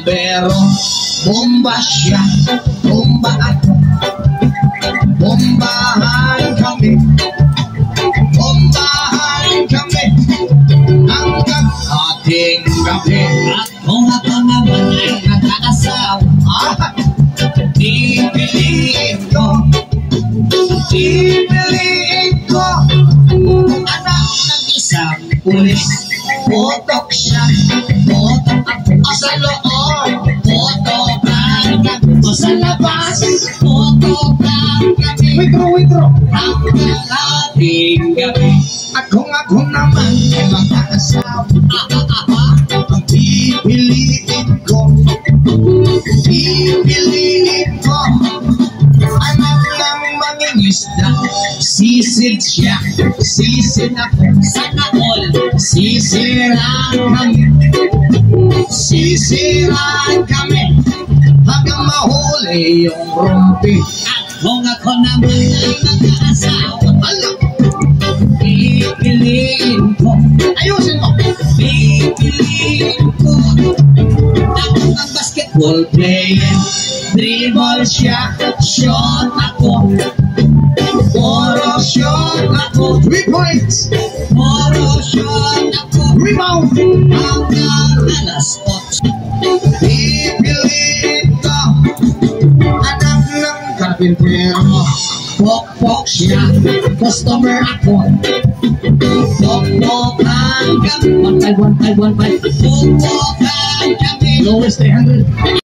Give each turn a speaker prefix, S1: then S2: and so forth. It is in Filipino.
S1: Pero bomba siya, bomba ako. Bombahan kami, bombahan kami hanggang ating gabi.
S2: At kung ako naman ay nag-aasawa,
S1: pipiliin ko, pipiliin ko anak ng isang pulis. Botok siya, botok ako. O sa loob, botokan kami. O sa labas, botokan kami. Withdraw. Hanggang ating gabi. At kung ako naman ay mag-aasawa, ang pipiliin ko, pipiliin ko anak ng mangingisda. Sisid siya, sisid ako.
S2: sana all.
S1: Sisiraan kami, sisiraan kami hanggang mahuli yung rumpi.
S2: At kung ako naman ay mag-aasawa,
S1: Alam,
S2: pipiliin ko,
S1: ayusin mo.
S2: pipiliin ko ako ang basketball player.
S1: Dribble siya, shot ako. Puro shot ako. 3 points.
S2: Puro shot ako
S1: Rebound.
S2: hanggang alas 8.
S1: Pipiliin ko anak ng karpintero. Pok-pok siya, customer ako.
S2: Pokpokan kami, 1-5, 1-5, 1-5. Pokpokan kami.
S1: Lowest 300.